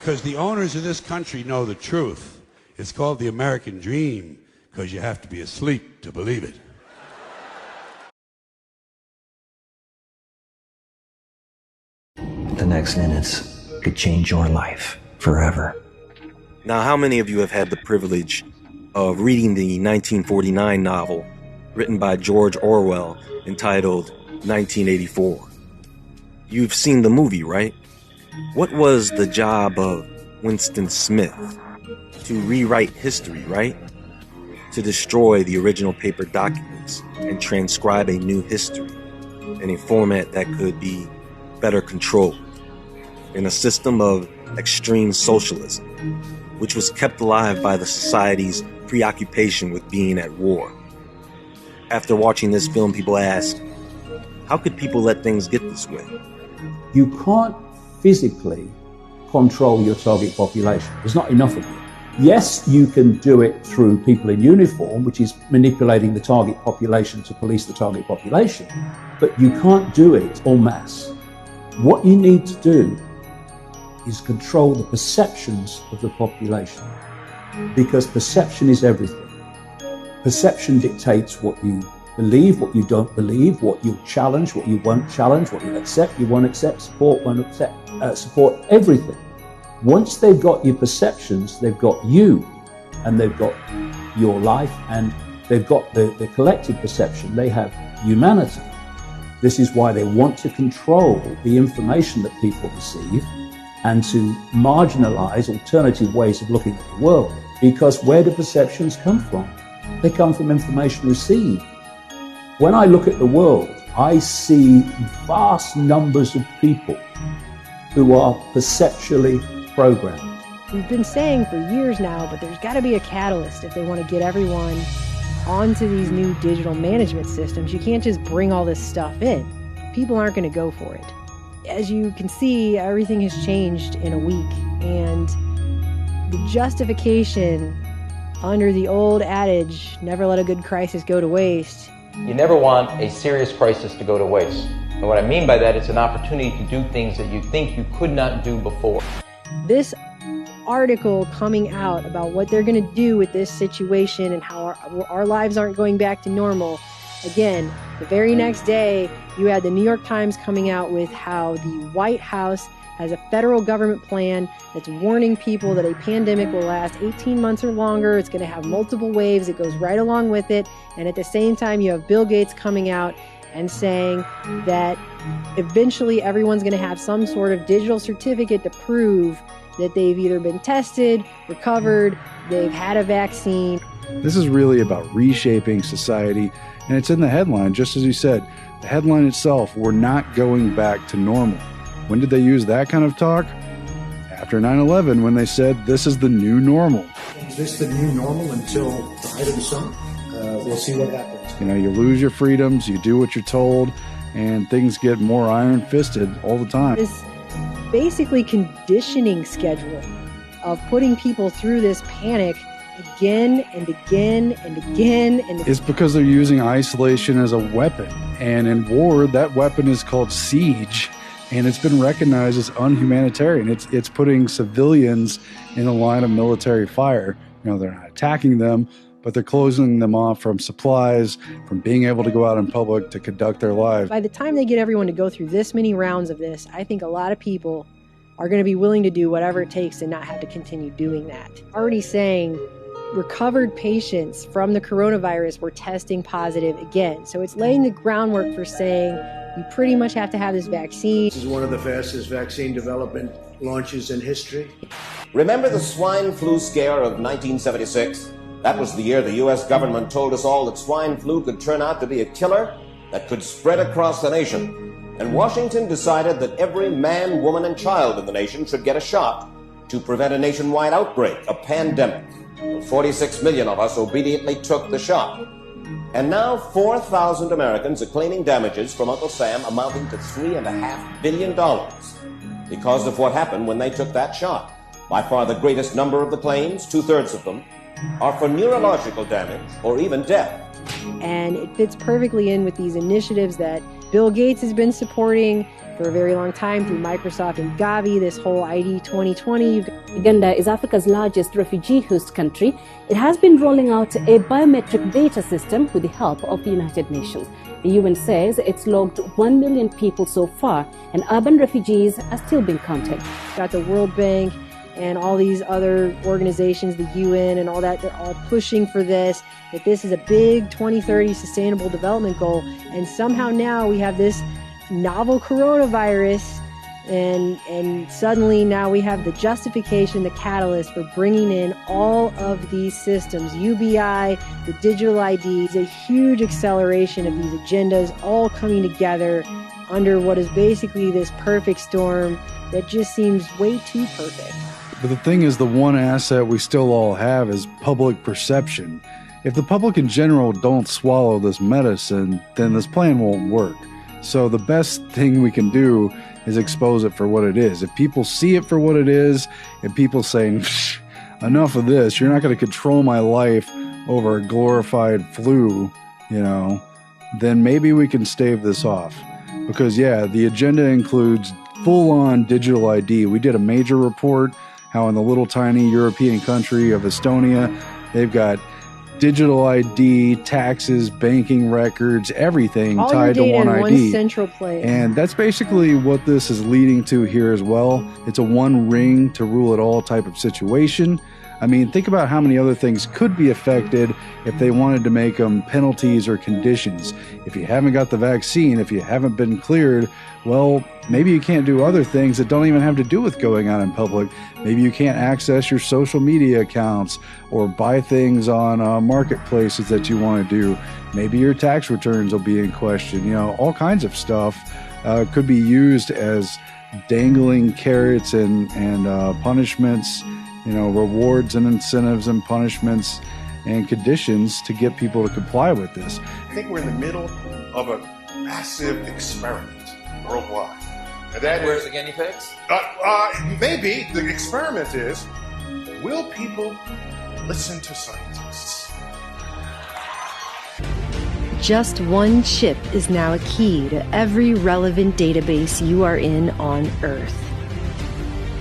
Because the owners of this country know the truth. It's called the American dream, because you have to be asleep to believe it. The next minutes could change your life forever. Now, how many of you have had the privilege of reading the 1949 novel written by George Orwell entitled 1984? You've seen the movie, right? What was the job of Winston Smith? To rewrite history, right? To destroy the original paper documents and transcribe a new history in a format that could be better controlled, in a system of extreme socialism, which was kept alive by the society's preoccupation with being at war. After watching this film, people ask, how could people let things get this way? You can't physically control your target population. There's not enough of you. Yes, you can do it through people in uniform, which is manipulating the target population to police the target population, but you can't do it en masse. What you need to do is control the perceptions of the population, because perception is everything. Perception dictates what you believe, what you don't believe, what you'll challenge, what you won't challenge, what you'll accept, you won't accept, support, won't accept, support, everything. Once they've got your perceptions, they've got you, and they've got your life, and they've got the collective perception. They have humanity. This is why they want to control the information that people receive and to marginalize alternative ways of looking at the world. Because where do perceptions come from? They come from information received. When I look at the world, I see vast numbers of people who are perceptually programmed. We've been saying for years now, but there's got to be a catalyst if they want to get everyone onto these new digital management systems. You can't just bring all this stuff in. People aren't going to go for it. As you can see, everything has changed in a week, and the justification under the old adage, never let a good crisis go to waste. You never want a serious crisis to go to waste. And what I mean by that, it's an opportunity to do things that you think you could not do before. This article coming out about what they're going to do with this situation and how our lives aren't going back to normal. Again, the very next day, you had the New York Times coming out with how the White House has a federal government plan that's warning people that a pandemic will last 18 months or longer. It's going to have multiple waves. It goes right along with it. And at the same time, you have Bill Gates coming out and saying that eventually everyone's going to have some sort of digital certificate to prove that they've either been tested, recovered, they've had a vaccine. This is really about reshaping society, and it's in the headline, just as you said. The headline itself, we're not going back to normal. When did they use that kind of talk? After 9/11, when they said this is the new normal. Is this the new normal until the height of the summer? We'll see what happens. You know, you lose your freedoms, you do what you're told, and things get more iron-fisted all the time. This basically conditioning schedule of putting people through this panic again and again and again and it's because they're using isolation as a weapon, and in war that weapon is called siege, and it's been recognized as unhumanitarian. It's putting civilians in the line of military fire. You know, they're not attacking them, but they're closing them off from supplies, from being able to go out in public to conduct their lives. By the time they get everyone to go through this many rounds of this, I think a lot of people are going to be willing to do whatever it takes to not have to continue doing that. Already saying recovered patients from the coronavirus were testing positive again. So it's laying the groundwork for saying you pretty much have to have this vaccine. This is one of the fastest vaccine development launches in history. Remember the swine flu scare of 1976? That was the year the U.S. government told us all that swine flu could turn out to be a killer that could spread across the nation. And Washington decided that every man, woman, and child in the nation should get a shot to prevent a nationwide outbreak, a pandemic. 46 million of us obediently took the shot. And now 4,000 Americans are claiming damages from Uncle Sam amounting to $3.5 billion because of what happened when they took that shot. By far the greatest number of the claims, 2/3 of them, are for neurological damage or even death. And it fits perfectly in with these initiatives that Bill Gates has been supporting for a very long time through Microsoft and Gavi, this whole ID 2020. Uganda is Africa's largest refugee host country. It has been rolling out a biometric data system with the help of the United Nations. The UN says it's logged 1 million people so far, and urban refugees are still being counted. Got the World Bank and all these other organizations, the UN and all that, they're all pushing for this, that this is a big 2030 sustainable development goal. And somehow now we have this novel coronavirus, and suddenly now we have the justification, the catalyst for bringing in all of these systems, UBI, the digital ID, a huge acceleration of these agendas all coming together under what is basically this perfect storm that just seems way too perfect. But the thing is, the one asset we still all have is public perception. If the public in general don't swallow this medicine, then this plan won't work. So the best thing we can do is expose it for what it is. If people see it for what it is, and people saying, enough of this, you're not going to control my life over a glorified flu, then maybe we can stave this off. Because yeah, the agenda includes full-on digital ID. We did a major report how in the little tiny European country of Estonia, they've got digital ID, taxes, banking records, everything all tied to one ID. One central place. And that's basically what this is leading to here as well. It's a one ring to rule it all type of situation. I mean, think about how many other things could be affected if they wanted to make them penalties or conditions. If you haven't got the vaccine, if you haven't been cleared, well, maybe you can't do other things that don't even have to do with going out in public. Maybe you can't access your social media accounts or buy things on marketplaces that you want to do. Maybe your tax returns will be in question. All kinds of stuff could be used as dangling carrots and punishments, rewards and incentives and punishments and conditions to get people to comply with this. I think we're in the middle of a massive experiment worldwide. And that where's the guinea pigs? Maybe the experiment is, will people listen to scientists? Just one chip is now a key to every relevant database you are in on Earth.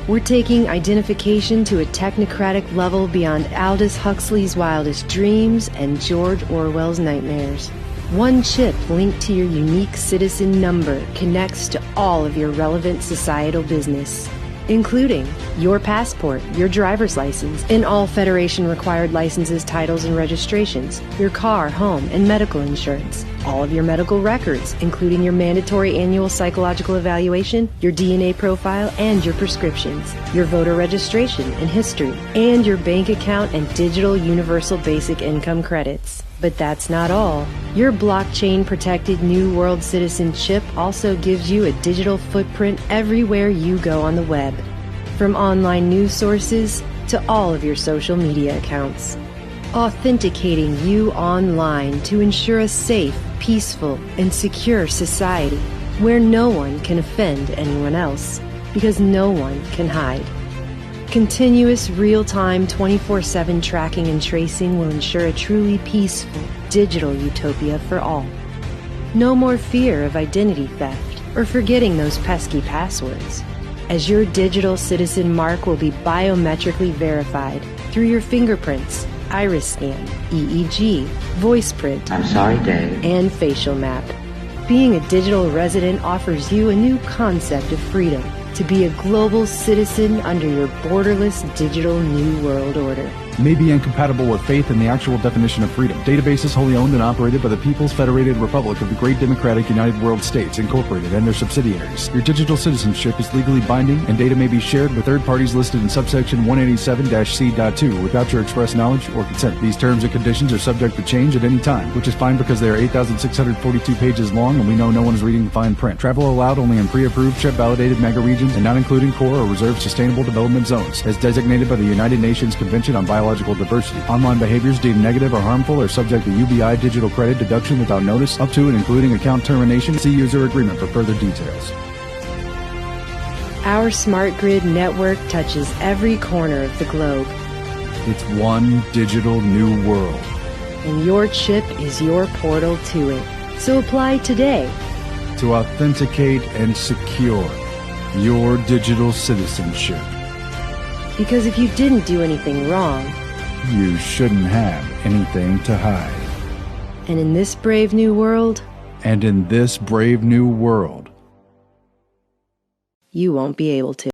We're taking identification to a technocratic level beyond Aldous Huxley's wildest dreams and George Orwell's nightmares. One chip linked to your unique citizen number connects to all of your relevant societal business, including your passport, your driver's license, and all Federation-required licenses, titles, and registrations, your car, home, and medical insurance, all of your medical records, including your mandatory annual psychological evaluation, your DNA profile, and your prescriptions, your voter registration and history, and your bank account and digital universal basic income credits. But that's not all. Your blockchain-protected New World Citizen chip also gives you a digital footprint everywhere you go on the web, from online news sources to all of your social media accounts, authenticating you online to ensure a safe, peaceful, and secure society where no one can offend anyone else, because no one can hide. Continuous, real-time, 24/7 tracking and tracing will ensure a truly peaceful, digital utopia for all. No more fear of identity theft or forgetting those pesky passwords, as your digital citizen mark will be biometrically verified through your fingerprints, iris scan, EEG, voice print, I'm sorry, Dave, and facial map. Being a digital resident offers you a new concept of freedom, to be a global citizen under your borderless digital New World Order. May be incompatible with faith and the actual definition of freedom. Databases wholly owned and operated by the People's Federated Republic of the Great Democratic United World States, Incorporated, and their subsidiaries. Your digital citizenship is legally binding, and data may be shared with third parties listed in subsection 187-C.2 without your express knowledge or consent. These terms and conditions are subject to change at any time, which is fine because they are 8,642 pages long and we know no one is reading the fine print. Travel allowed only in pre-approved, chip-validated mega regions and not including core or reserved sustainable development zones, as designated by the United Nations Convention on Biological Diversity. Online behaviors deemed negative or harmful are subject to UBI digital credit deduction without notice, up to and including account termination. See user agreement for further details. Our smart grid network touches every corner of the globe. It's one digital new world. And your chip is your portal to it. So apply today to authenticate and secure your digital citizenship. Because if you didn't do anything wrong, You shouldn't have anything to hide. and in this brave new world, And in this brave new world, you won't be able to.